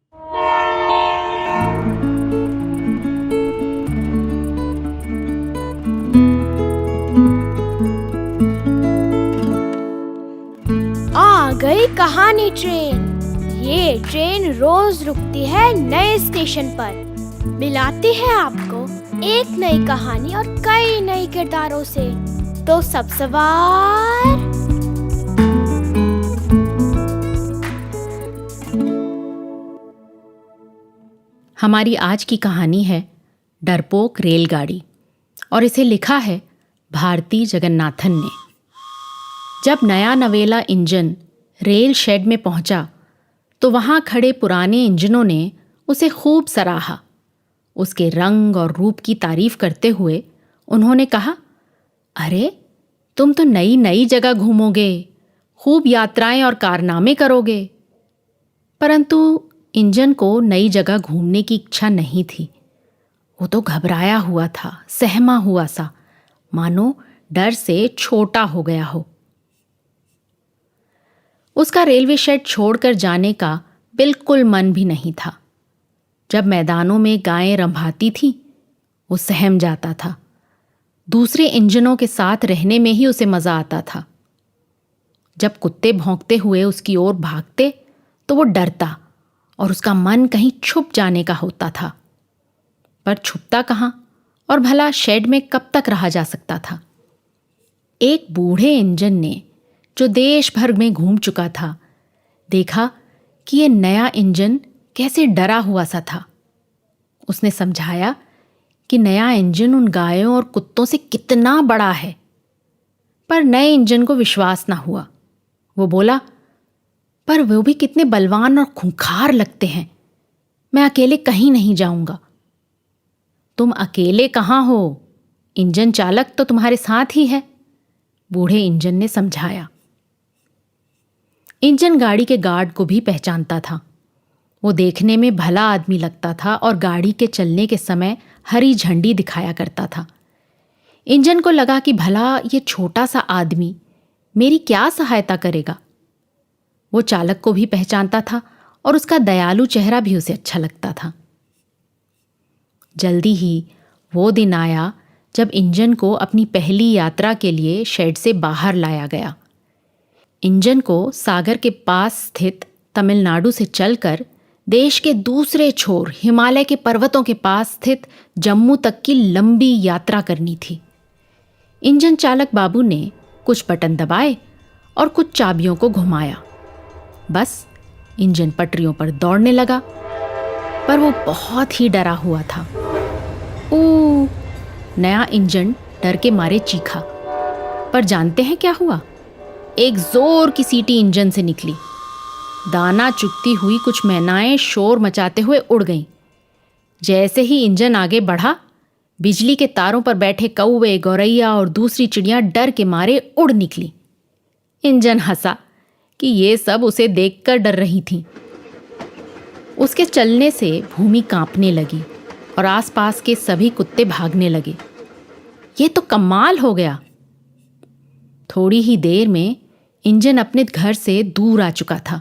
आ गई कहानी ट्रेन। ये ट्रेन रोज रुकती है नए स्टेशन पर, मिलाती है आपको एक नई कहानी और कई नए किरदारों से। तो सब सवार। हमारी आज की कहानी है डरपोक रेलगाड़ी और इसे लिखा है भारती जगन्नाथन ने। जब नया नवेला इंजन रेल शेड में पहुंचा तो वहां खड़े पुराने इंजनों ने उसे खूब सराहा। उसके रंग और रूप की तारीफ करते हुए उन्होंने कहा, अरे तुम तो नई नई जगह घूमोगे, खूब यात्राएं और कारनामे करोगे। परंतु इंजन को नई जगह घूमने की इच्छा नहीं थी। वो तो घबराया हुआ था, सहमा हुआ सा, मानो डर से छोटा हो गया हो। उसका रेलवे शेड छोड़कर जाने का बिल्कुल मन भी नहीं था। जब मैदानों में गायें रंभाती थीं, वो सहम जाता था। दूसरे इंजनों के साथ रहने में ही उसे मजा आता था। जब कुत्ते भौंकते हुए उसकी ओर भागते तो वो डरता और उसका मन कहीं छुप जाने का होता था। पर छुपता कहाँ, और भला शेड में कब तक रहा जा सकता था। एक बूढ़े इंजन ने, जो देश भर में घूम चुका था, देखा कि ये नया इंजन कैसे डरा हुआ सा था। उसने समझाया कि नया इंजन उन गायों और कुत्तों से कितना बड़ा है। पर नए इंजन को विश्वास ना हुआ। वो बोला, पर वो भी कितने बलवान और खूंखार लगते हैं, मैं अकेले कहीं नहीं जाऊंगा। तुम अकेले कहाँ हो, इंजन चालक तो तुम्हारे साथ ही है, बूढ़े इंजन ने समझाया। इंजन गाड़ी के गार्ड को भी पहचानता था। वो देखने में भला आदमी लगता था और गाड़ी के चलने के समय हरी झंडी दिखाया करता था। इंजन को लगा कि भला ये छोटा सा आदमी मेरी क्या सहायता करेगा। वो चालक को भी पहचानता था और उसका दयालु चेहरा भी उसे अच्छा लगता था। जल्दी ही वो दिन आया जब इंजन को अपनी पहली यात्रा के लिए शेड से बाहर लाया गया। इंजन को सागर के पास स्थित तमिलनाडु से चलकर देश के दूसरे छोर हिमालय के पर्वतों के पास स्थित जम्मू तक की लंबी यात्रा करनी थी। इंजन चालक बाबू ने कुछ बटन दबाए और कुछ चाबियों को घुमाया। बस इंजन पटरियों पर दौड़ने लगा। पर वो बहुत ही डरा हुआ था। ओ, नया इंजन डर के मारे चीखा। पर जानते हैं क्या हुआ? एक जोर की सीटी इंजन से निकली। दाना चुगती हुई कुछ मैनाएं शोर मचाते हुए उड़ गईं। जैसे ही इंजन आगे बढ़ा, बिजली के तारों पर बैठे कौवे, गौरैया और दूसरी चिड़ियां डर के मारे उड़ निकली। इंजन हंसा कि ये सब उसे देखकर डर रही थीं। उसके चलने से भूमि कांपने लगी और आसपास के सभी कुत्ते भागने लगे। ये तो कमाल हो गया। थोड़ी ही देर में इंजन अपने घर से दूर आ चुका था।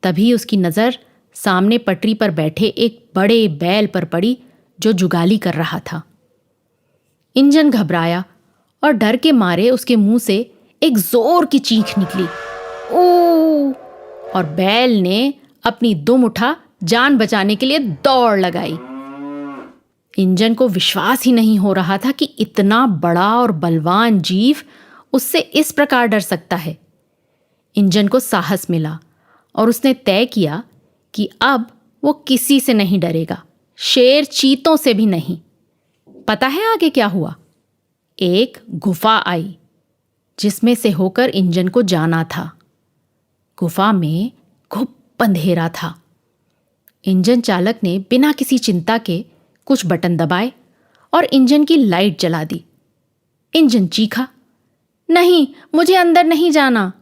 तभी उसकी नज़र सामने पटरी पर बैठे एक बड़े बैल पर पड़ी, जो जुगाली कर रहा था। इंजन घबराया और डर के मारे उसके मुंह से एक जोर की चीख निकली, ओ! और बैल ने अपनी दुम उठा जान बचाने के लिए दौड़ लगाई। इंजन को विश्वास ही नहीं हो रहा था कि इतना बड़ा और बलवान जीव उससे इस प्रकार डर सकता है। इंजन को साहस मिला और उसने तय किया कि अब वो किसी से नहीं डरेगा, शेर चीतों से भी नहीं। पता है आगे क्या हुआ? एक गुफा आई जिसमें से होकर इंजन को जाना था। गुफा में खूब अंधेरा था। इंजन चालक ने बिना किसी चिंता के कुछ बटन दबाए और इंजन की लाइट जला दी। इंजन चीखा, नहीं, मुझे अंदर नहीं जाना।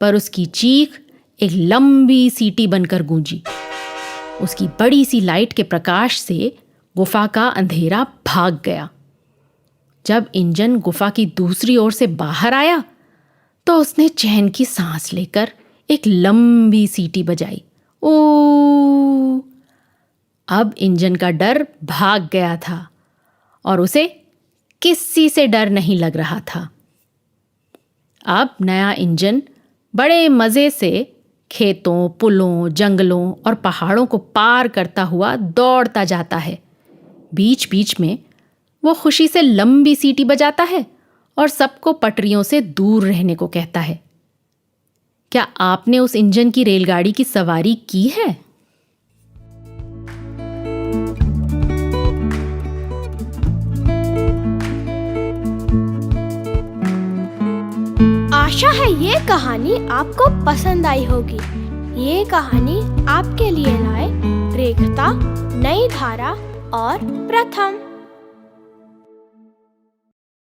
पर उसकी चीख एक लंबी सीटी बनकर गूंजी। उसकी बड़ी सी लाइट के प्रकाश से गुफा का अंधेरा भाग गया। जब इंजन गुफा की दूसरी ओर से बाहर आया तो उसने चैन की सांस लेकर एक लंबी सीटी बजाई ऊ। अब इंजन का डर भाग गया था और उसे किसी से डर नहीं लग रहा था। अब नया इंजन बड़े मज़े से खेतों, पुलों, जंगलों और पहाड़ों को पार करता हुआ दौड़ता जाता है। बीच बीच में वो खुशी से लंबी सीटी बजाता है और सबको पटरियों से दूर रहने को कहता है। क्या आपने उस इंजन की रेलगाड़ी की सवारी की है? आशा है ये कहानी आपको पसंद आई होगी। ये कहानी आपके लिए लाए रेखता, नई धारा और प्रथम।